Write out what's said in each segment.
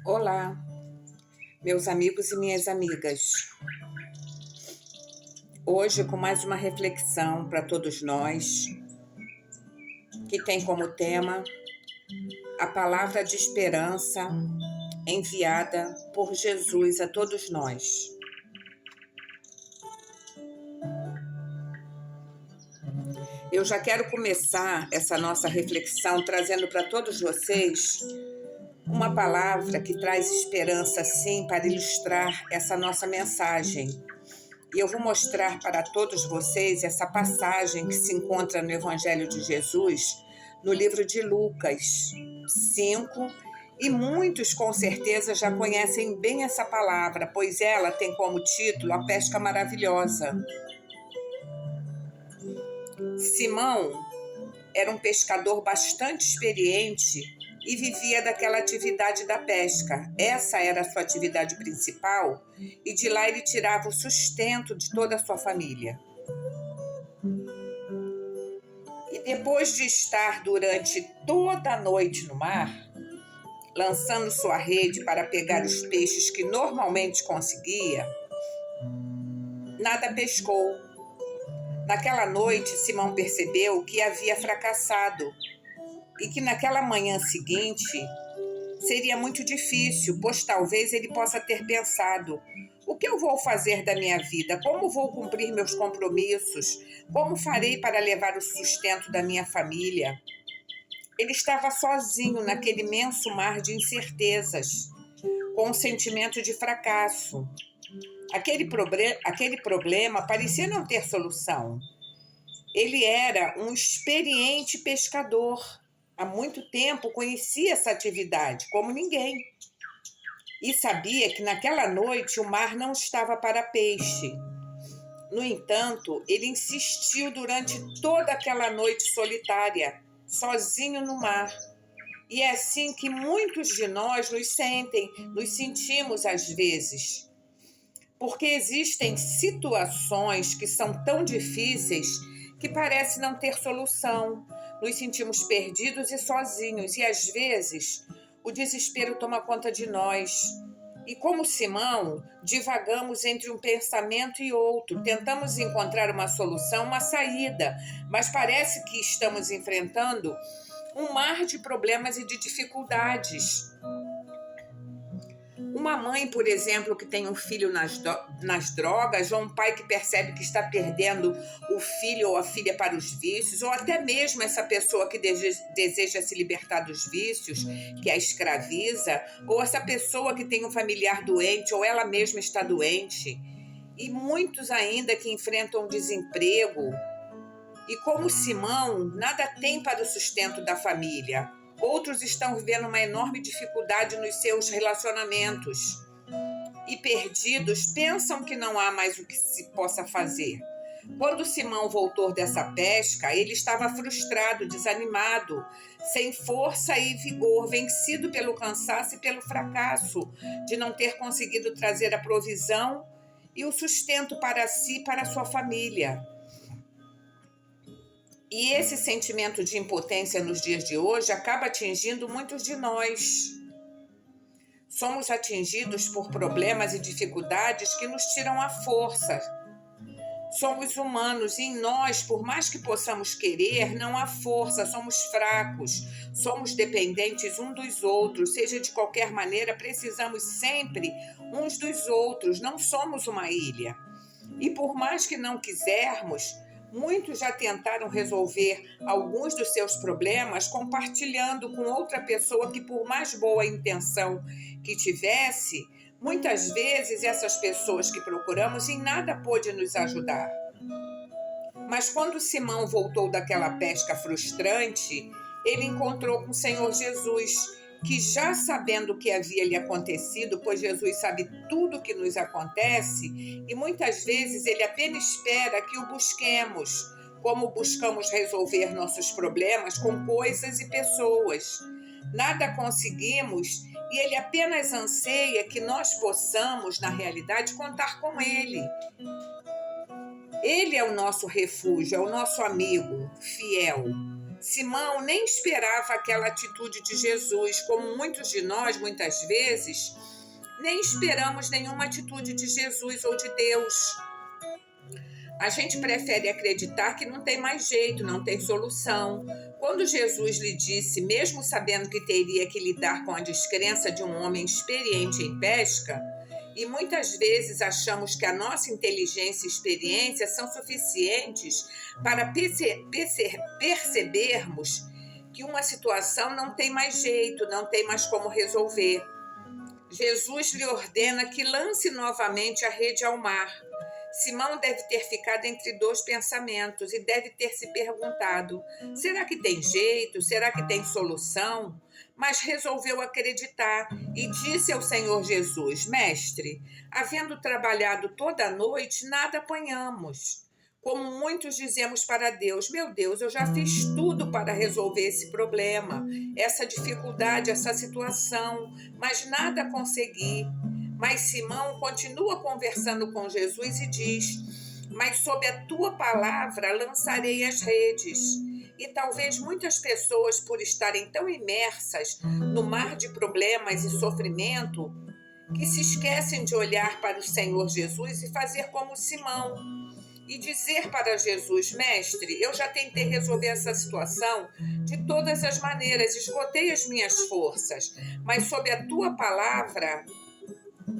Olá, meus amigos e minhas amigas. Hoje, com mais uma reflexão para todos nós, que tem como tema a palavra de esperança enviada por Jesus a todos nós. Eu já quero começar essa nossa reflexão trazendo para todos vocês uma palavra que traz esperança, sim, para ilustrar essa nossa mensagem. E eu vou mostrar para todos vocês essa passagem que se encontra no Evangelho de Jesus, no livro de Lucas 5, e muitos com certeza já conhecem bem essa palavra, pois ela tem como título A Pesca Maravilhosa. Simão era um pescador bastante experiente e vivia daquela atividade da pesca. Essa era a sua atividade principal e de lá ele tirava o sustento de toda a sua família. E depois de estar durante toda a noite no mar, lançando sua rede para pegar os peixes que normalmente conseguia, nada pescou. Naquela noite, Simão percebeu que havia fracassado e que naquela manhã seguinte seria muito difícil, pois talvez ele possa ter pensado: o que eu vou fazer da minha vida? Como vou cumprir meus compromissos? Como farei para levar o sustento da minha família? Ele estava sozinho naquele imenso mar de incertezas, com um sentimento de fracasso. Aquele problema parecia não ter solução. Ele era um experiente pescador. Há muito tempo conhecia essa atividade como ninguém. E sabia que naquela noite o mar não estava para peixe. No entanto, ele insistiu durante toda aquela noite solitária, sozinho no mar. E é assim que muitos de nós nos sentimos às vezes. Porque existem situações que são tão difíceis que parece não ter solução. Nos sentimos perdidos e sozinhos, e às vezes o desespero toma conta de nós. E como Simão, divagamos entre um pensamento e outro, tentamos encontrar uma solução, uma saída, mas parece que estamos enfrentando um mar de problemas e de dificuldades. Uma mãe, por exemplo, que tem um filho nas drogas, ou um pai que percebe que está perdendo o filho ou a filha para os vícios, ou até mesmo essa pessoa que deseja se libertar dos vícios, que a escraviza, ou essa pessoa que tem um familiar doente, ou ela mesma está doente, e muitos ainda que enfrentam desemprego, e como Simão, nada tem para o sustento da família. Outros estão vivendo uma enorme dificuldade nos seus relacionamentos e perdidos pensam que não há mais o que se possa fazer. Quando Simão voltou dessa pesca, ele estava frustrado, desanimado, sem força e vigor, vencido pelo cansaço e pelo fracasso de não ter conseguido trazer a provisão e o sustento para si e para a sua família. E esse sentimento de impotência nos dias de hoje acaba atingindo muitos de nós. Somos atingidos por problemas e dificuldades que nos tiram a força. Somos humanos e em nós, por mais que possamos querer, não há força, somos fracos, somos dependentes uns dos outros, seja de qualquer maneira, precisamos sempre uns dos outros, não somos uma ilha. E por mais que não quisermos, muitos já tentaram resolver alguns dos seus problemas compartilhando com outra pessoa que, por mais boa intenção que tivesse, muitas vezes essas pessoas que procuramos em nada pôde nos ajudar. Mas quando Simão voltou daquela pesca frustrante, ele encontrou com o Senhor Jesus, que já sabendo o que havia lhe acontecido, pois Jesus sabe tudo o que nos acontece, e muitas vezes ele apenas espera que o busquemos, como buscamos resolver nossos problemas com coisas e pessoas. Nada conseguimos e Ele apenas anseia que nós possamos, na realidade, contar com Ele. Ele é o nosso refúgio, é o nosso amigo fiel. Simão nem esperava aquela atitude de Jesus, como muitos de nós, muitas vezes, nem esperamos nenhuma atitude de Jesus ou de Deus. A gente prefere acreditar que não tem mais jeito, não tem solução. Quando Jesus lhe disse, mesmo sabendo que teria que lidar com a descrença de um homem experiente em pesca, e muitas vezes achamos que a nossa inteligência e experiência são suficientes para percebermos que uma situação não tem mais jeito, não tem mais como resolver. Jesus lhe ordena que lance novamente a rede ao mar. Simão deve ter ficado entre dois pensamentos e deve ter se perguntado: será que tem jeito? Será que tem solução? Mas resolveu acreditar e disse ao Senhor Jesus: Mestre, havendo trabalhado toda a noite, nada apanhamos. Como muitos dizemos para Deus: meu Deus, eu já fiz tudo para resolver esse problema, essa dificuldade, essa situação, mas nada consegui. Mas Simão continua conversando com Jesus e diz: mas sob a tua palavra lançarei as redes. E talvez muitas pessoas, por estarem tão imersas no mar de problemas e sofrimento, que se esquecem de olhar para o Senhor Jesus e fazer como Simão, e dizer para Jesus: Mestre, eu já tentei resolver essa situação de todas as maneiras, esgotei as minhas forças, mas sob a tua palavra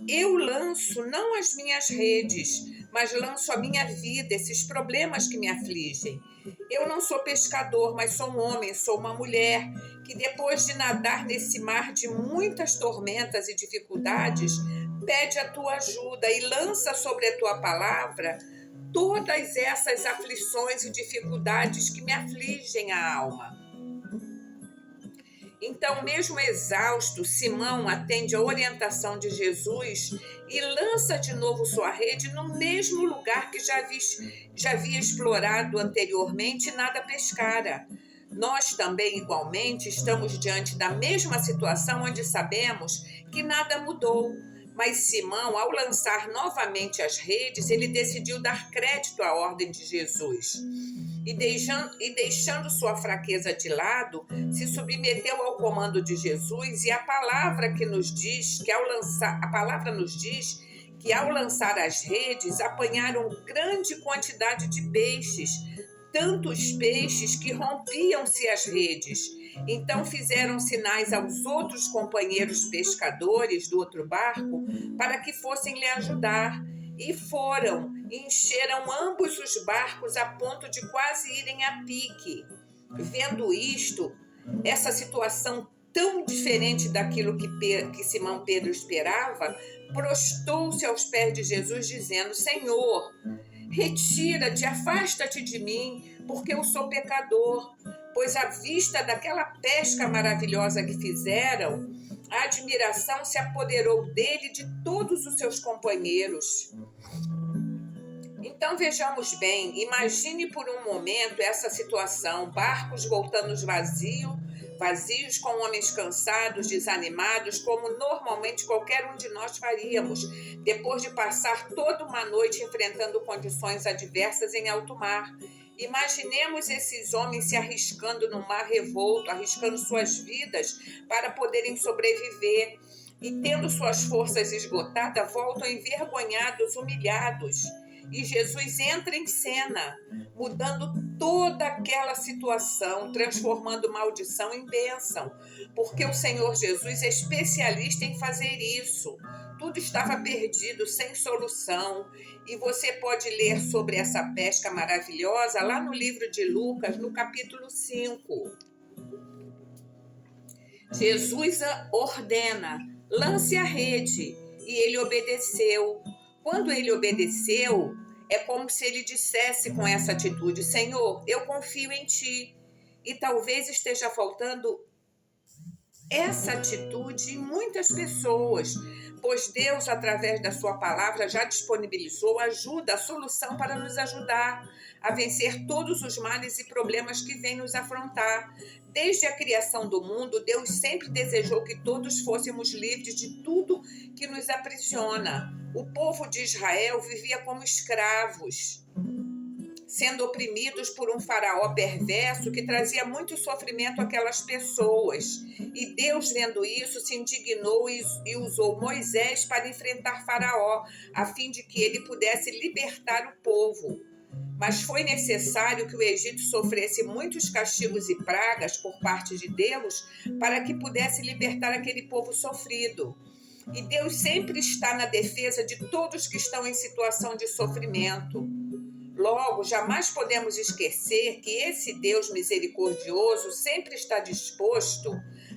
eu lanço não as minhas redes, mas lanço a minha vida, esses problemas que me afligem. Eu não sou pescador, mas sou um homem, sou uma mulher que depois de nadar nesse mar de muitas tormentas e dificuldades, pede a tua ajuda e lança sobre a tua palavra todas essas aflições e dificuldades que me afligem a alma. Então, mesmo exausto, Simão atende a orientação de Jesus e lança de novo sua rede no mesmo lugar que já havia explorado anteriormente e nada pescara. Nós também, igualmente, estamos diante da mesma situação onde sabemos que nada mudou. Mas Simão, ao lançar novamente as redes, ele decidiu dar crédito à ordem de Jesus. E deixando sua fraqueza de lado, se submeteu ao comando de Jesus, e a palavra nos diz que ao lançar as redes, apanharam grande quantidade de peixes, tantos peixes que rompiam-se as redes. Então fizeram sinais aos outros companheiros pescadores do outro barco para que fossem lhe ajudar. E foram, encheram ambos os barcos a ponto de quase irem a pique. Vendo isto, essa situação tão diferente daquilo que Simão Pedro esperava, prostou-se aos pés de Jesus, dizendo: Senhor, retira-te, afasta-te de mim, porque eu sou pecador. Pois à vista daquela pesca maravilhosa que fizeram, a admiração se apoderou dele e de todos os seus companheiros. Então vejamos bem, imagine por um momento essa situação, barcos voltando vazios com homens cansados, desanimados, como normalmente qualquer um de nós faríamos, depois de passar toda uma noite enfrentando condições adversas em alto mar. Imaginemos esses homens se arriscando no mar revolto, arriscando suas vidas para poderem sobreviver, e tendo suas forças esgotadas, voltam envergonhados, humilhados. E Jesus entra em cena, mudando toda aquela situação, transformando maldição em bênção, porque o Senhor Jesus é especialista em fazer isso. Tudo estava perdido, sem solução, e você pode ler sobre essa pesca maravilhosa lá no livro de Lucas, no capítulo 5. Jesus ordena: lance a rede, e ele obedeceu. Quando ele obedeceu, é como se ele dissesse com essa atitude: Senhor, eu confio em ti. E talvez esteja faltando essa atitude em muitas pessoas, pois Deus, através da sua palavra, já disponibilizou ajuda, a solução para nos ajudar a vencer todos os males e problemas que vêm nos afrontar. Desde a criação do mundo, Deus sempre desejou que todos fôssemos livres de tudo que nos aprisiona. O povo de Israel vivia como escravos, sendo oprimidos por um faraó perverso que trazia muito sofrimento àquelas pessoas. E Deus, vendo isso, se indignou e usou Moisés para enfrentar faraó, a fim de que ele pudesse libertar o povo. Mas foi necessário que o Egito sofresse muitos castigos e pragas por parte de Deus para que pudesse libertar aquele povo sofrido. E Deus sempre está na defesa de todos que estão em situação de sofrimento. Logo, jamais podemos esquecer que esse Deus misericordioso sempre está disposto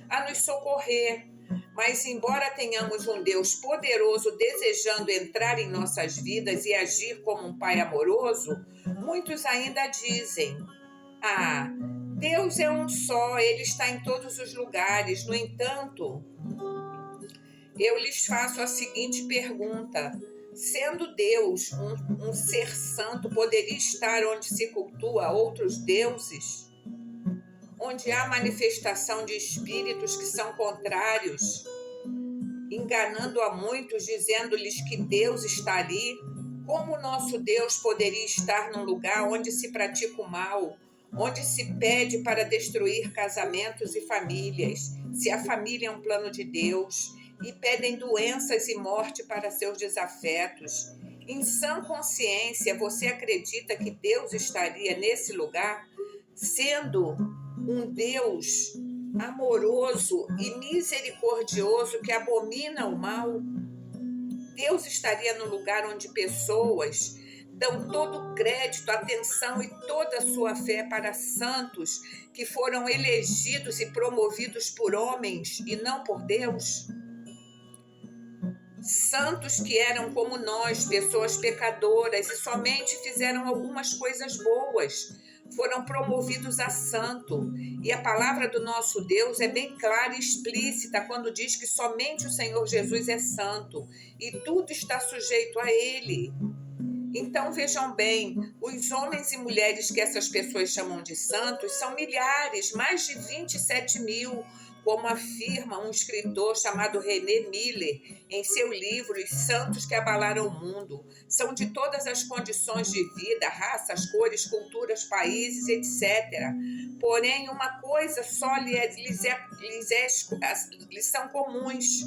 a nos socorrer. Mas, embora tenhamos um Deus poderoso desejando entrar em nossas vidas e agir como um Pai amoroso, muitos ainda dizem: "Ah, Deus é um só, Ele está em todos os lugares." No entanto, eu lhes faço a seguinte pergunta: sendo Deus um ser santo, poderia estar onde se cultua outros deuses? Onde há manifestação de espíritos que são contrários, enganando a muitos, dizendo-lhes que Deus está ali? Como o nosso Deus poderia estar num lugar onde se pratica o mal, onde se pede para destruir casamentos e famílias, se a família é um plano de Deus, e pedem doenças e morte para seus desafetos? Em sã consciência, você acredita que Deus estaria nesse lugar, sendo um Deus amoroso e misericordioso que abomina o mal? Deus estaria no lugar onde pessoas dão todo o crédito, atenção e toda a sua fé para santos que foram elegidos e promovidos por homens e não por Deus? Santos que eram como nós, pessoas pecadoras, e somente fizeram algumas coisas boas, foram promovidos a santo. E a palavra do nosso Deus é bem clara e explícita quando diz que somente o Senhor Jesus é santo e tudo está sujeito a Ele. Então vejam bem, os homens e mulheres que essas pessoas chamam de santos são milhares, mais de 27 mil, como afirma um escritor chamado René Miller em seu livro Os Santos que Abalaram o Mundo. São de todas as condições de vida, raças, cores, culturas, países, etc. Porém, uma coisa só lhes são comuns,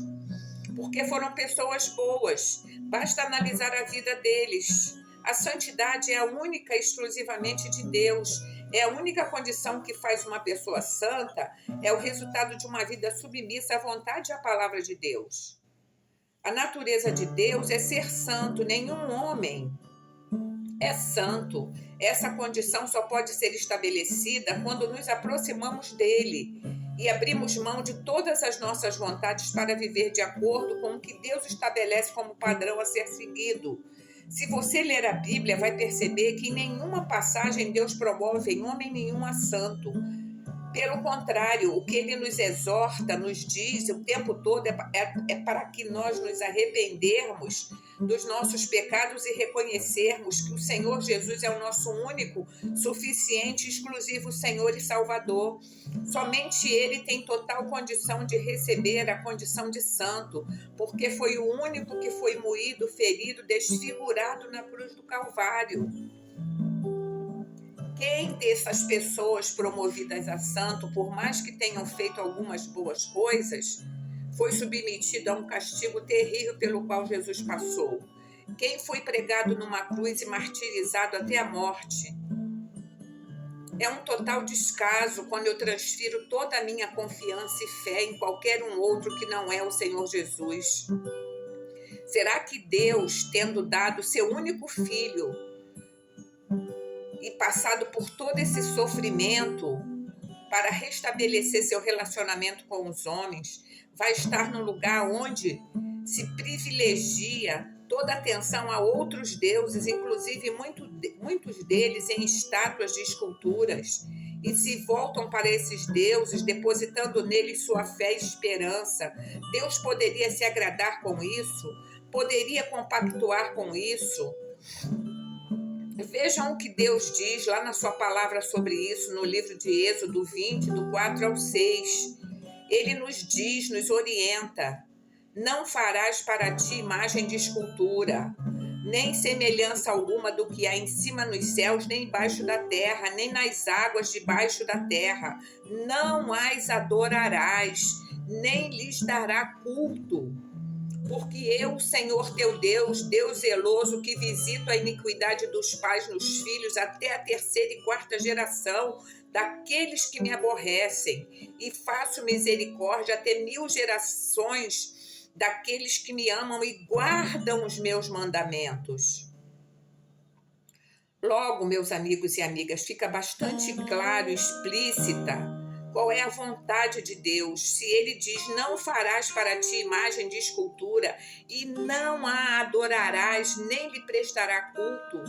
porque foram pessoas boas. Basta analisar a vida deles. A santidade é a única e exclusivamente de Deus. É a única condição que faz uma pessoa santa, é o resultado de uma vida submissa à vontade e à palavra de Deus. A natureza de Deus é ser santo, nenhum homem é santo. Essa condição só pode ser estabelecida quando nos aproximamos dele e abrimos mão de todas as nossas vontades para viver de acordo com o que Deus estabelece como padrão a ser seguido. Se você ler a Bíblia, vai perceber que em nenhuma passagem Deus promove em homem nenhum a santo. Pelo contrário, o que ele nos exorta, nos diz o tempo todo é para que nós nos arrependermos dos nossos pecados e reconhecermos que o Senhor Jesus é o nosso único, suficiente, exclusivo Senhor e Salvador. Somente Ele tem total condição de receber a condição de santo, porque foi o único que foi moído, ferido, desfigurado na cruz do Calvário. Quem dessas pessoas promovidas a santo, por mais que tenham feito algumas boas coisas, foi submetido a um castigo terrível pelo qual Jesus passou? Quem foi pregado numa cruz e martirizado até a morte? É um total descaso quando eu transfiro toda a minha confiança e fé em qualquer um outro que não é o Senhor Jesus. Será que Deus, tendo dado seu único filho e passado por todo esse sofrimento para restabelecer seu relacionamento com os homens, vai estar num lugar onde se privilegia toda a atenção a outros deuses, inclusive muitos deles em estátuas de esculturas? e se voltam para esses deuses, depositando neles sua fé e esperança, Deus poderia se agradar com isso? Poderia compactuar com isso? Vejam o que Deus diz lá na sua palavra sobre isso, no livro de Êxodo 20, do 4 ao 6. Ele nos diz, nos orienta: não farás para ti imagem de escultura, nem semelhança alguma do que há em cima nos céus, nem embaixo da terra, nem nas águas debaixo da terra. Não as adorarás, nem lhes dará culto. Porque eu, Senhor teu Deus, Deus zeloso, que visito a iniquidade dos pais nos filhos até a terceira e quarta geração daqueles que me aborrecem, e faço misericórdia até 1000 gerações daqueles que me amam e guardam os meus mandamentos. Logo, meus amigos e amigas, fica bastante claro e explícita qual é a vontade de Deus. Se ele diz: não farás para ti imagem de escultura e não a adorarás, nem lhe prestará culto.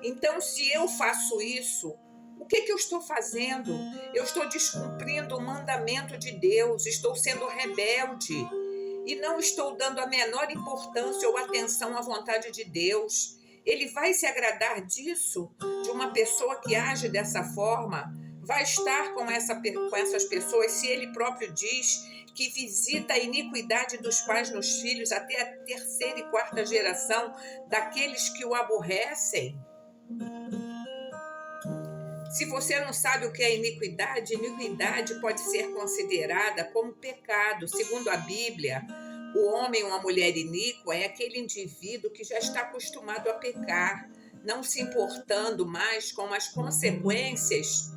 Então, se eu faço isso, o que eu estou fazendo? Eu estou descumprindo o mandamento de Deus, estou sendo rebelde e não estou dando a menor importância ou atenção à vontade de Deus. Ele vai se agradar disso, de uma pessoa que age dessa forma? Vai estar com essas pessoas se ele próprio diz que visita a iniquidade dos pais nos filhos até a terceira e quarta geração daqueles que o aborrecem? Se você não sabe o que é iniquidade, iniquidade pode ser considerada como pecado. Segundo a Bíblia, o homem ou a mulher iníqua é aquele indivíduo que já está acostumado a pecar, não se importando mais com as consequências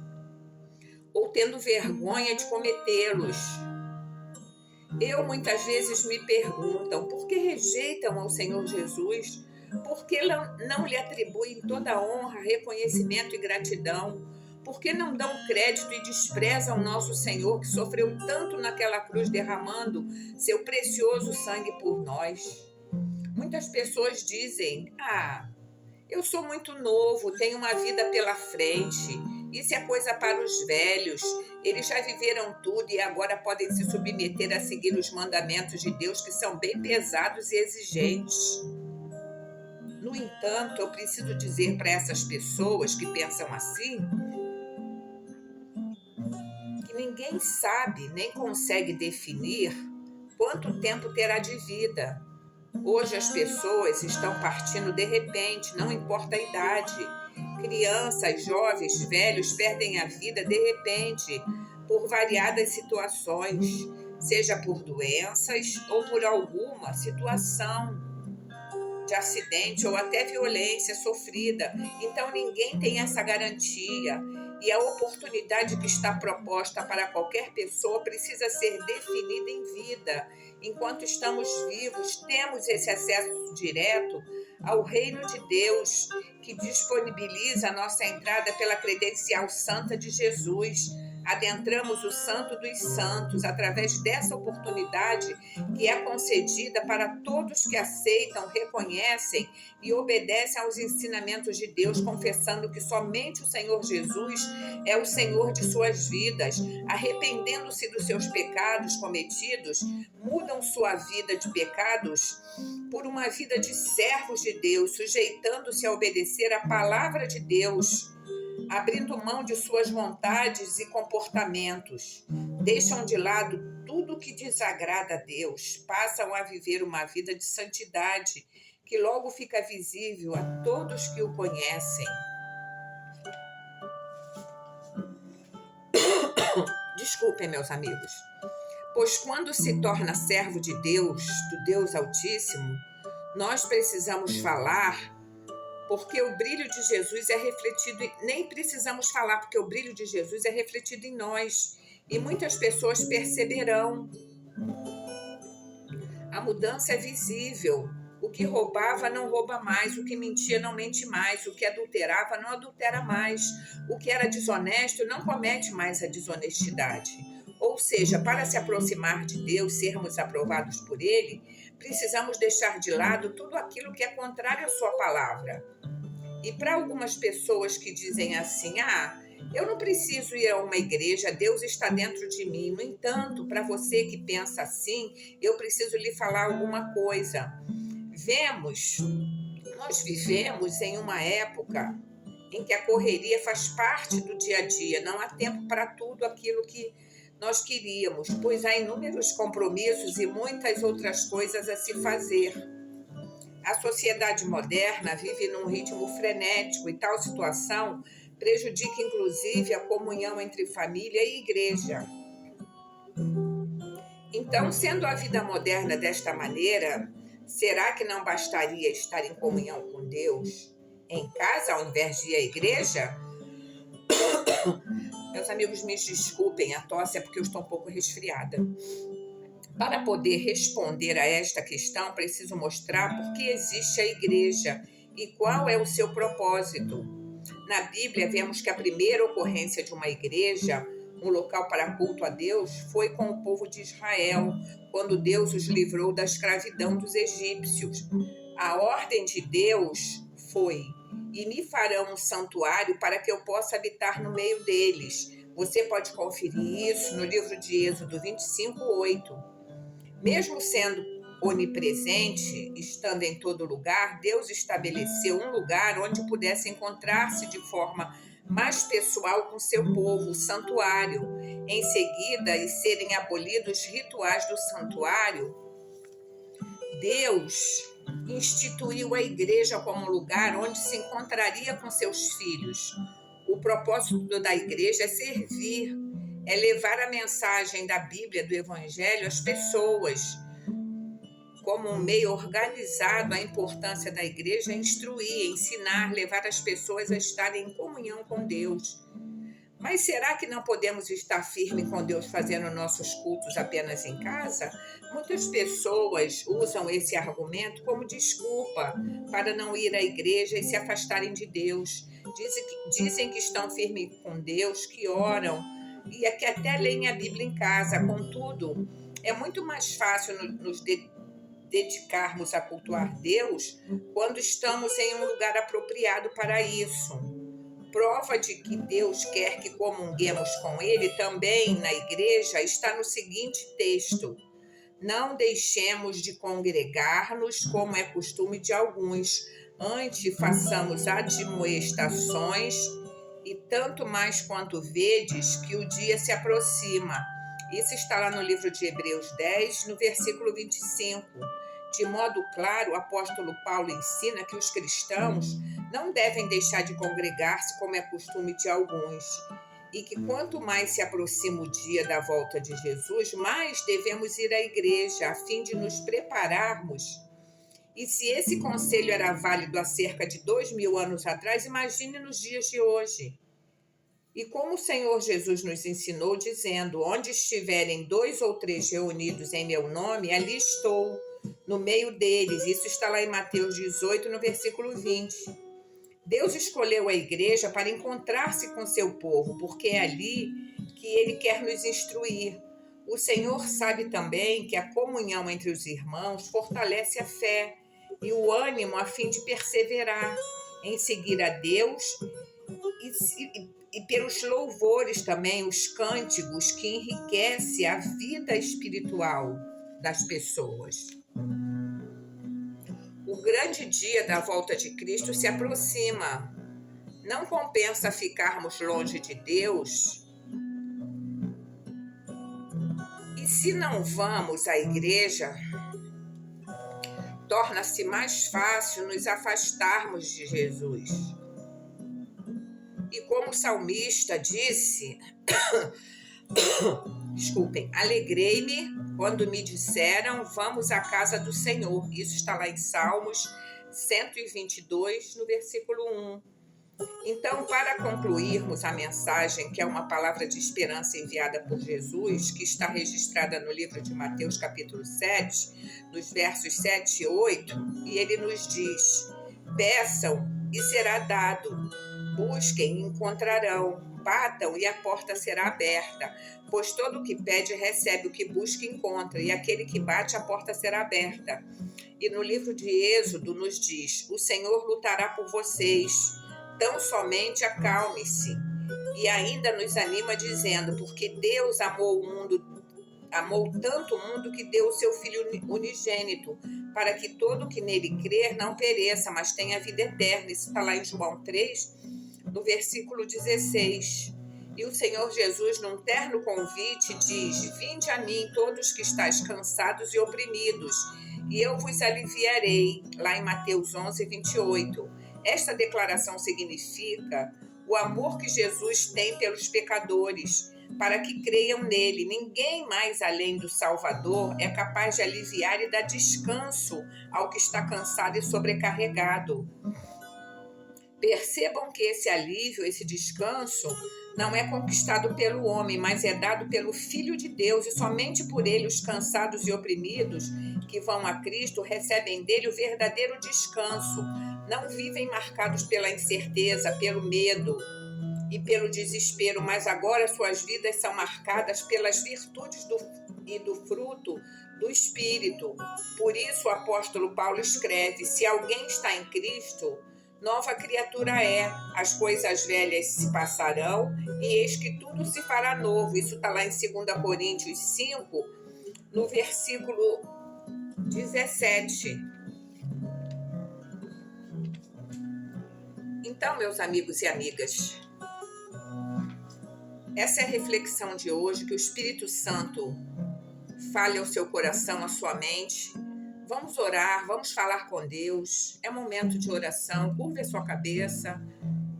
ou tendo vergonha de cometê-los. Muitas vezes me perguntam por que rejeitam ao Senhor Jesus, por que não lhe atribuem toda honra, reconhecimento e gratidão, por que não dão crédito e desprezam nosso Senhor que sofreu tanto naquela cruz derramando seu precioso sangue por nós. Muitas pessoas dizem: eu sou muito novo, tenho uma vida pela frente, isso é coisa para os velhos, eles já viveram tudo e agora podem se submeter a seguir os mandamentos de Deus, que são bem pesados e exigentes. No entanto, eu preciso dizer para essas pessoas que pensam assim, que ninguém sabe nem consegue definir quanto tempo terá de vida. Hoje as pessoas estão partindo de repente, não importa a idade. Crianças, jovens, velhos perdem a vida de repente por variadas situações, seja por doenças ou por alguma situação de acidente ou até violência sofrida. Então ninguém tem essa garantia. E a oportunidade que está proposta para qualquer pessoa precisa ser definida em vida. Enquanto estamos vivos, temos esse acesso direto ao reino de Deus, que disponibiliza a nossa entrada pela credencial santa de Jesus. Adentramos o Santo dos Santos através dessa oportunidade que é concedida para todos que aceitam, reconhecem e obedecem aos ensinamentos de Deus, confessando que somente o Senhor Jesus é o Senhor de suas vidas, arrependendo-se dos seus pecados cometidos, mudam sua vida de pecados por uma vida de servos de Deus, sujeitando-se a obedecer a palavra de Deus, abrindo mão de suas vontades e comportamentos, deixam de lado tudo que desagrada a Deus, passam a viver uma vida de santidade, que logo fica visível a todos que o conhecem. Desculpem, meus amigos. Pois quando se torna servo de Deus, do Deus Altíssimo, nós precisamos falar, porque o brilho de Jesus é refletido, nem precisamos falar, porque o brilho de Jesus é refletido em nós, e muitas pessoas perceberão. A mudança é visível. O que roubava não rouba mais, o que mentia não mente mais, o que adulterava não adultera mais, o que era desonesto não comete mais a desonestidade. Ou seja, para se aproximar de Deus, sermos aprovados por Ele, precisamos deixar de lado tudo aquilo que é contrário à sua palavra. E para algumas pessoas que dizem assim, Eu não preciso ir a uma igreja, Deus está dentro de mim. No entanto, para você que pensa assim, eu preciso lhe falar alguma coisa. Nós vivemos em uma época em que a correria faz parte do dia a dia, não há tempo para tudo aquilo que nós queríamos, pois há inúmeros compromissos e muitas outras coisas a se fazer. A sociedade moderna vive num ritmo frenético e tal situação prejudica inclusive a comunhão entre família e igreja. Então, sendo a vida moderna desta maneira, será que não bastaria estar em comunhão com Deus em casa ao invés de ir à igreja? Meus amigos, me desculpem, a tosse é porque eu estou um pouco resfriada. Para poder responder a esta questão, preciso mostrar por que existe a igreja e qual é o seu propósito. Na Bíblia, vemos que a primeira ocorrência de uma igreja, um local para culto a Deus, foi com o povo de Israel, quando Deus os livrou da escravidão dos egípcios. A ordem de Deus foi: e me farão um santuário para que eu possa habitar no meio deles. Você pode conferir isso no livro de Êxodo 25:8. Mesmo sendo onipresente, estando em todo lugar, Deus estabeleceu um lugar onde pudesse encontrar-se de forma mais pessoal com seu povo, o santuário. Em seguida, e serem abolidos os rituais do santuário, Deus instituiu a igreja como lugar onde se encontraria com seus filhos. O propósito da igreja é servir, é levar a mensagem da Bíblia, do Evangelho às pessoas. Como um meio organizado, a importância da igreja é instruir, ensinar, levar as pessoas a estarem em comunhão com Deus. Mas será que não podemos estar firmes com Deus fazendo nossos cultos apenas em casa? Muitas pessoas usam esse argumento como desculpa para não ir à igreja e se afastarem de Deus. Dizem que estão firmes com Deus, que oram e que até leem a Bíblia em casa. Contudo, é muito mais fácil nos dedicarmos a cultuar Deus quando estamos em um lugar apropriado para isso. Prova de que Deus quer que comunguemos com Ele também na igreja está no seguinte texto: não deixemos de congregar-nos, como é costume de alguns, antes façamos admoestações, e tanto mais quanto vedes que o dia se aproxima. Isso está lá no livro de Hebreus 10, no versículo 25. De modo claro, o apóstolo Paulo ensina que os cristãos não devem deixar de congregar-se, como é costume de alguns, e que quanto mais se aproxima o dia da volta de Jesus, mais devemos ir à igreja, a fim de nos prepararmos. E se esse conselho era válido há cerca de 2000 anos atrás, imagine nos dias de hoje. E como o Senhor Jesus nos ensinou, dizendo: onde estiverem 2 ou 3 reunidos em meu nome, ali estou, no meio deles. Isso está lá em Mateus 18, no versículo 20. Deus escolheu a igreja para encontrar-se com seu povo, porque é ali que Ele quer nos instruir. O Senhor sabe também que a comunhão entre os irmãos fortalece a fé e o ânimo a fim de perseverar em seguir a Deus e pelos louvores também, os cânticos que enriquecem a vida espiritual das pessoas. O grande dia da volta de Cristo se aproxima. Não compensa ficarmos longe de Deus. E se não vamos à igreja, torna-se mais fácil nos afastarmos de Jesus. E como o salmista disse, alegrei-me quando me disseram, vamos à casa do Senhor. Isso está lá em Salmos 122, no versículo 1. Então, para concluirmos a mensagem, que é uma palavra de esperança enviada por Jesus, que está registrada no livro de Mateus, capítulo 7, nos versos 7 e 8, e ele nos diz: peçam e será dado, busquem e encontrarão, batam e a porta será aberta, pois todo o que pede recebe, o que busca encontra, e aquele que bate a porta será aberta. E no livro de Êxodo nos diz: o Senhor lutará por vocês, tão somente acalme-se E ainda nos anima dizendo, porque Deus amou tanto o mundo que deu o seu Filho unigênito, para que todo que nele crer não pereça, mas tenha vida eterna. Isso está lá em João 3, no versículo 16. E o Senhor Jesus, num terno convite, diz: vinde a mim todos que estáis cansados e oprimidos, e eu vos aliviarei, lá em Mateus 11, 28. Esta declaração significa o amor que Jesus tem pelos pecadores, para que creiam nele. Ninguém mais além do Salvador é capaz de aliviar e dar descanso ao que está cansado e sobrecarregado. Percebam que esse alívio, esse descanso, não é conquistado pelo homem, mas é dado pelo Filho de Deus, e somente por ele os cansados e oprimidos que vão a Cristo recebem dele o verdadeiro descanso. Não vivem marcados pela incerteza, pelo medo e pelo desespero, mas agora suas vidas são marcadas pelas virtudes e do fruto do Espírito. Por isso o apóstolo Paulo escreve: se alguém está em Cristo, nova criatura é, as coisas velhas se passarão e eis que tudo se fará novo. Isso está lá em 2 Coríntios 5, no versículo 17. Então, meus amigos e amigas, essa é a reflexão de hoje, que o Espírito Santo fale ao seu coração, à sua mente. Vamos orar, vamos falar com Deus. É momento de oração. Curve a sua cabeça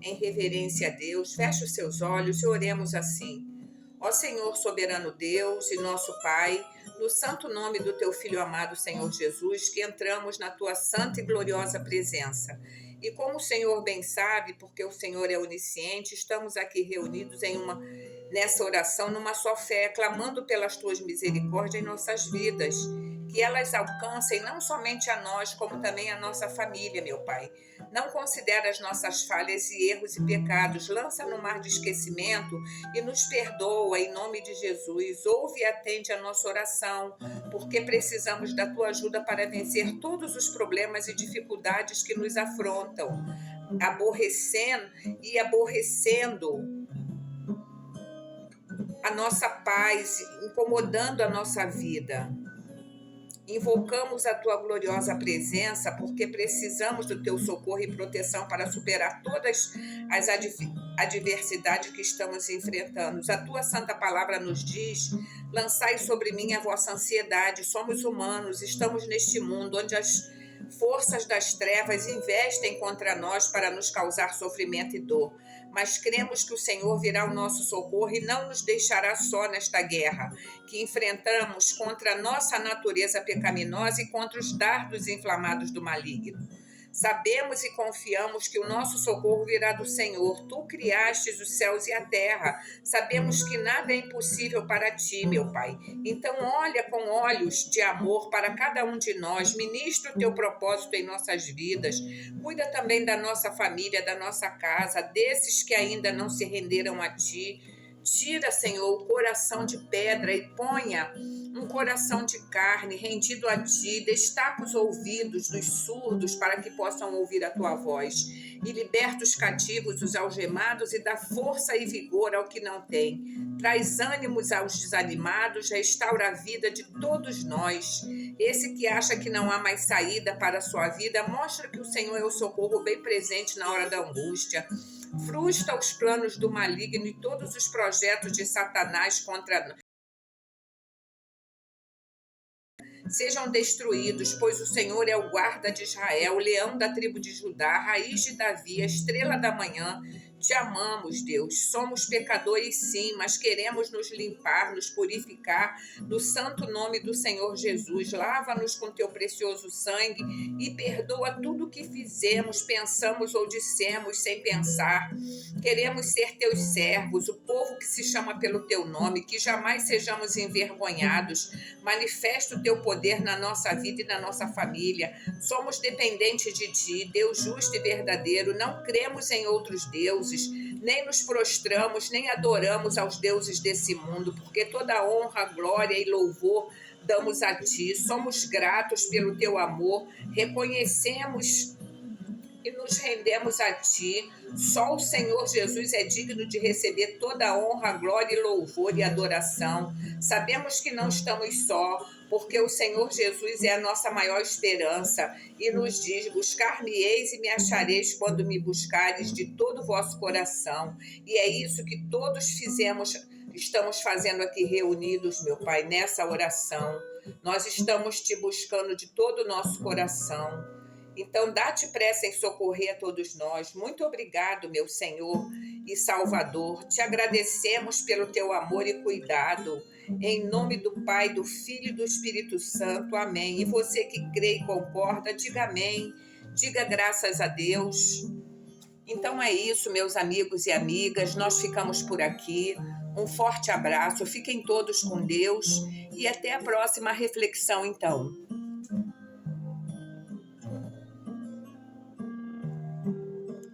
em reverência a Deus. Feche os seus olhos e oremos assim. Ó Senhor, soberano Deus e nosso Pai, no santo nome do teu Filho amado, Senhor Jesus, que entramos na tua santa e gloriosa presença. E como o Senhor bem sabe, porque o Senhor é onisciente, estamos aqui reunidos nessa oração, numa só fé, clamando pelas tuas misericórdias em nossas vidas, que elas alcancem não somente a nós, como também a nossa família, meu Pai. Não considera as nossas falhas e erros e pecados, lança no mar de esquecimento e nos perdoa, em nome de Jesus. Ouve e atende a nossa oração, porque precisamos da tua ajuda para vencer todos os problemas e dificuldades que nos afrontam, aborrecendo a nossa paz, incomodando a nossa vida. Invocamos a tua gloriosa presença, porque precisamos do teu socorro e proteção para superar todas as adversidades que estamos enfrentando. A tua santa palavra nos diz: lançai sobre mim a vossa ansiedade. Somos humanos, estamos neste mundo onde as forças das trevas investem contra nós para nos causar sofrimento e dor. Mas cremos que o Senhor virá ao nosso socorro e não nos deixará só nesta guerra que enfrentamos contra a nossa natureza pecaminosa e contra os dardos inflamados do maligno. Sabemos e confiamos que o nosso socorro virá do Senhor. Tu criastes os céus e a terra. Sabemos que nada é impossível para ti, meu Pai. Então olha com olhos de amor para cada um de nós. Ministra o teu propósito em nossas vidas. Cuida também da nossa família, da nossa casa, desses que ainda não se renderam a ti. Tira, Senhor, o coração de pedra e ponha um coração de carne rendido a ti. Destaca os ouvidos dos surdos para que possam ouvir a tua voz. E liberta os cativos, os algemados, e dá força e vigor ao que não tem. Traz ânimos aos desanimados, restaura a vida de todos nós. Esse que acha que não há mais saída para a sua vida, mostra que o Senhor é o socorro bem presente na hora da angústia. Frustra os planos do maligno e todos os projetos de Satanás contra nós. Sejam destruídos, pois o Senhor é o guarda de Israel, o leão da tribo de Judá, a raiz de Davi, a estrela da manhã. Te amamos, Deus. Somos pecadores, sim, mas queremos nos limpar, nos purificar no santo nome do Senhor Jesus. Lava-nos com teu precioso sangue e perdoa tudo o que fizemos, pensamos ou dissemos sem pensar. Queremos ser teus servos, o povo que se chama pelo teu nome, que jamais sejamos envergonhados. Manifesta o teu poder na nossa vida e na nossa família. Somos dependentes de ti, Deus justo e verdadeiro. Não cremos em outros deuses, nem nos prostramos, nem adoramos aos deuses desse mundo, porque toda honra, glória e louvor damos a ti. Somos gratos pelo teu amor, reconhecemos e nos rendemos a Ti. Só o Senhor Jesus é digno de receber toda a honra, glória, louvor e adoração. Sabemos que não estamos só, porque o Senhor Jesus é a nossa maior esperança e nos diz: buscar-me-eis e me achareis quando me buscares de todo o vosso coração. E é isso que todos estamos fazendo aqui reunidos, meu Pai, nessa oração. Nós estamos te buscando de todo o nosso coração. Então, dá-te pressa em socorrer a todos nós. Muito obrigado, meu Senhor e Salvador. Te agradecemos pelo teu amor e cuidado. Em nome do Pai, do Filho e do Espírito Santo. Amém. E você que crê e concorda, diga amém. Diga graças a Deus. Então é isso, meus amigos e amigas. Nós ficamos por aqui. Um forte abraço. Fiquem todos com Deus e até a próxima reflexão, então.